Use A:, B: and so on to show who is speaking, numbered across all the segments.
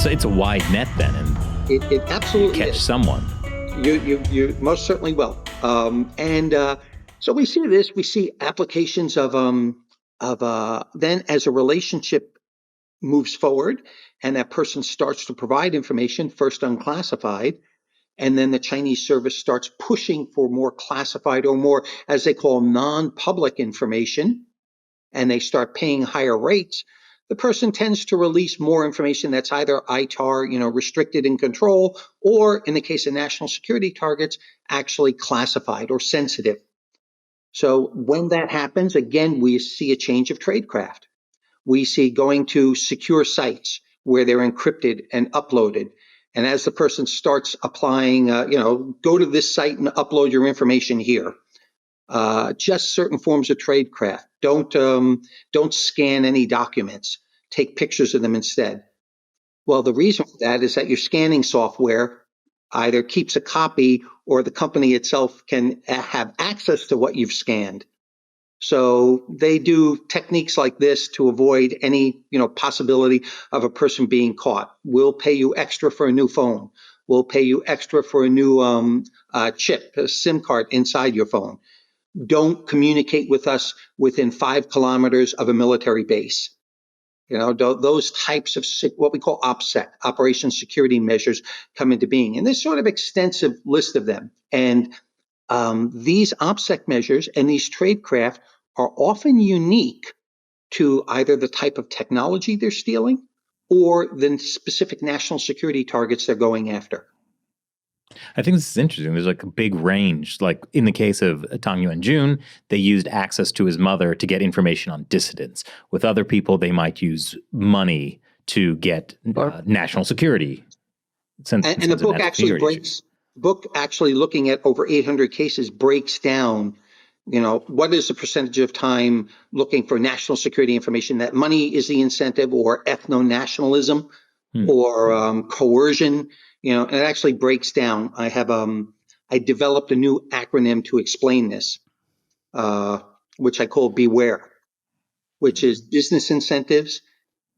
A: it's a wide net then, and
B: it absolutely
A: catch
B: is.
A: someone.
B: You most certainly will. So we see this. We see applications of then as a relationship moves forward, and that person starts to provide information first unclassified, and then the Chinese service starts pushing for more classified or more, as they call, non-public information, and they start paying higher rates. The person tends to release more information that's either ITAR, restricted and control, or in the case of national security targets, actually classified or sensitive. So when that happens, again, we see a change of tradecraft. We see going to secure sites where they're encrypted and uploaded. And as the person starts applying, go to this site and upload your information here. Just certain forms of tradecraft. Don't scan any documents. Take pictures of them instead. Well, the reason for that is that your scanning software either keeps a copy or the company itself can have access to what you've scanned. So they do techniques like this to avoid any, possibility of a person being caught. We'll pay you extra for a new phone. We'll pay you extra for a new chip, a SIM card inside your phone. Don't communicate with us within 5 kilometers of a military base. Those types of what we call OPSEC, Operation Security Measures, come into being. And there's sort of extensive list of them. And these OPSEC measures and these tradecraft are often unique to either the type of technology they're stealing or the specific national security targets they're going after.
A: I think this is interesting. There's like a big range. Like in the case of Tang Yuanjun, they used access to his mother to get information on dissidents. With other people, they might use money to get national security.
B: And the book actually looking at over 800 cases, breaks down, what is the percentage of time looking for national security information, that money is the incentive, or ethno-nationalism, or coercion. And it actually breaks down. I developed a new acronym to explain this, which I call BEWARE, which is business incentives,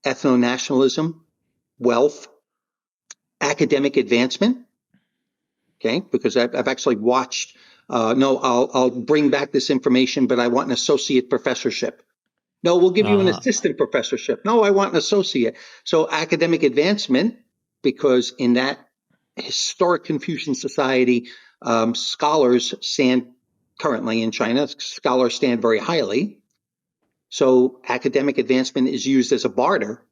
B: ethno-nationalism, wealth, academic advancement. Okay, because I've actually watched. I'll bring back this information, but I want an associate professorship. No, we'll give you an assistant professorship. No, I want an associate. So academic advancement, because in that historic Confucian society, scholars stand currently in China. Scholars stand very highly. So academic advancement is used as a barter,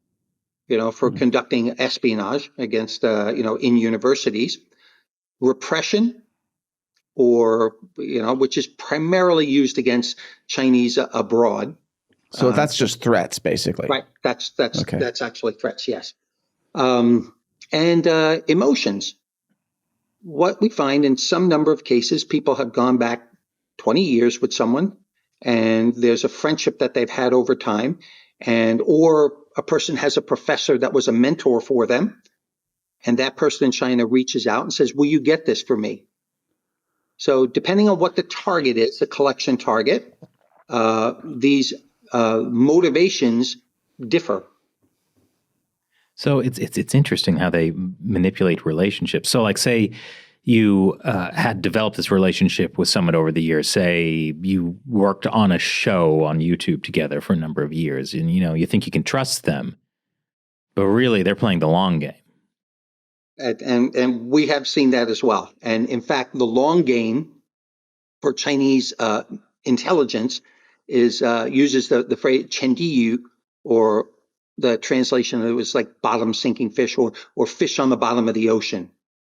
B: for conducting espionage against, in universities. Repression, or which is primarily used against Chinese abroad.
C: So that's just threats, basically.
B: Right. That's actually threats. Yes. And emotions. What we find in some number of cases, people have gone back 20 years with someone, and there's a friendship that they've had over time, or a person has a professor that was a mentor for them. And that person in China reaches out and says, will you get this for me? So depending on what the target is, the collection target, these motivations differ.
A: So it's interesting how they manipulate relationships. So like say you had developed this relationship with someone over the years. Say you worked on a show on YouTube together for a number of years, and you think you can trust them, but really they're playing the long game.
B: And we have seen that as well. And in fact, the long game for Chinese intelligence is uses the phrase "chendiyu," or the translation of it was like bottom sinking fish, or fish on the bottom of the ocean.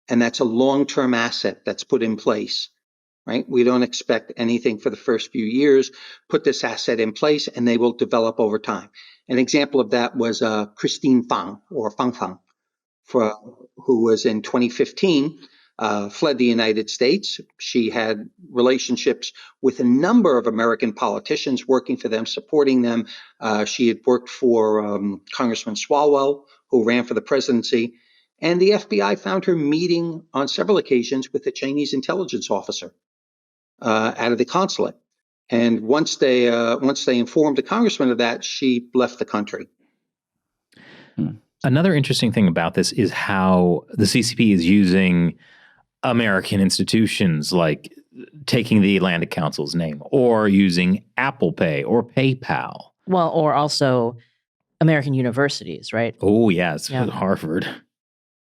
B: And that's a long-term asset that's put in place, right? We don't expect anything for the first few years. Put this asset in place and they will develop over time. An example of that was Christine Fang, or Fang Fang, who was in 2015, fled the United States. She had relationships with a number of American politicians, working for them, supporting them. She had worked for Congressman Swalwell, who ran for the presidency. And the FBI found her meeting on several occasions with a Chinese intelligence officer out of the consulate. And once they informed the congressman of that, she left the country.
A: Another interesting thing about this is how the CCP is using American institutions, like taking the Atlantic Council's name or using Apple Pay or PayPal.
D: Well, or also American universities, right?
A: Oh, yes, yeah. Harvard.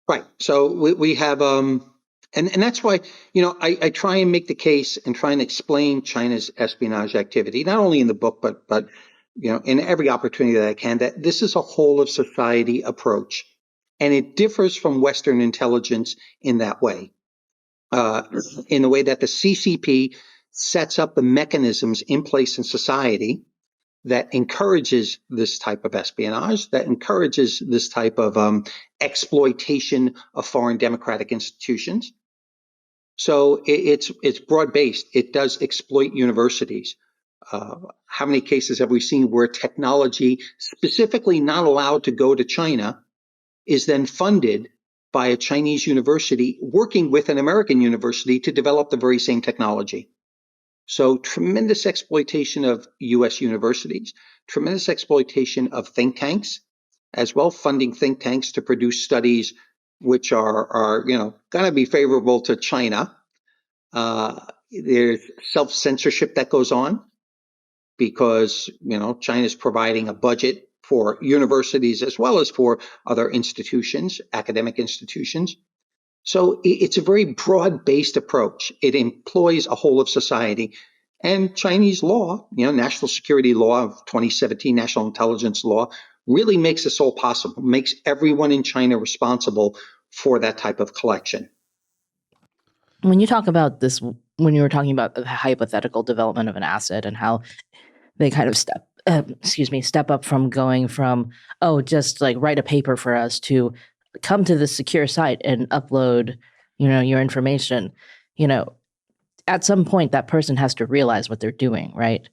B: Right. So we have, and that's why, I try and make the case and try and explain China's espionage activity, not only in the book, but in every opportunity that I can, that this is a whole of society approach. And it differs from Western intelligence in that way, in the way that the CCP sets up the mechanisms in place in society that encourages this type of espionage, that encourages this type of exploitation of foreign democratic institutions. So it's broad-based. It does exploit universities. How many cases have we seen where technology specifically not allowed to go to China is then funded by a Chinese university working with an American university to develop the very same technology? So tremendous exploitation of U.S. universities, tremendous exploitation of think tanks, as well, funding think tanks to produce studies which are going to be favorable to China. There's self-censorship that goes on because China is providing a budget for universities as well as for other institutions, academic institutions. So it's a very broad-based approach. It employs a whole of society. And Chinese law, national security law of 2017, national intelligence law, really makes this all possible, makes everyone in China responsible for that type of collection.
D: When you talk about this, when you were talking about the hypothetical development of an asset and how they kind of step up from going from, just like write a paper for us to come to this secure site and upload, your information, at some point that person has to realize what they're doing, right?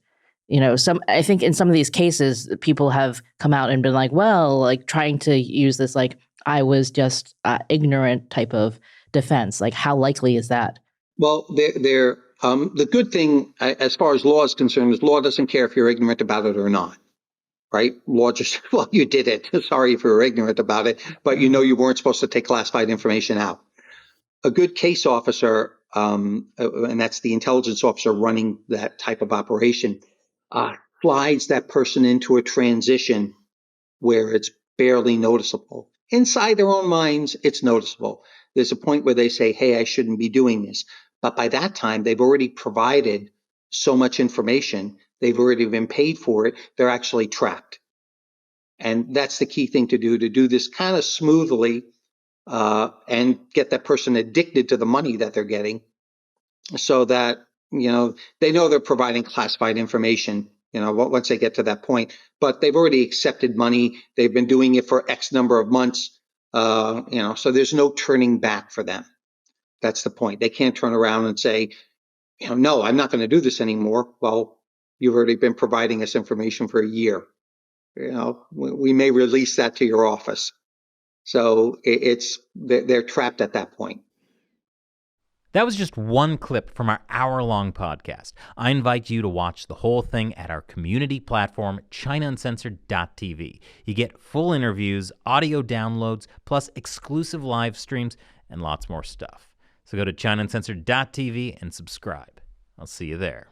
D: I think in some of these cases, people have come out and been like, well, like trying to use this, like, I was just ignorant type of defense. Like, how likely is that?
B: Well, the good thing, as far as law is concerned, is law doesn't care if you're ignorant about it or not. Right? Law just, well, you did it. Sorry if you were ignorant about it, but you weren't supposed to take classified information out. A good case officer, and that's the intelligence officer running that type of operation, slides that person into a transition where it's barely noticeable. Inside their own minds, it's noticeable. There's a point where they say, hey, I shouldn't be doing this. But by that time, they've already provided so much information. They've already been paid for it. They're actually tracked. And that's the key thing to do this kind of smoothly and get that person addicted to the money that they're getting so that, they know they're providing classified information, once they get to that point. But they've already accepted money. They've been doing it for X number of months, so there's no turning back for them. That's the point. They can't turn around and say, no, I'm not going to do this anymore. Well, you've already been providing us information for a year. We may release that to your office. So they're trapped at that point.
E: That was just one clip from our hour-long podcast. I invite you to watch the whole thing at our community platform, ChinaUncensored.tv. You get full interviews, audio downloads, plus exclusive live streams, and lots more stuff. So go to ChinaUncensored.tv and subscribe. I'll see you there.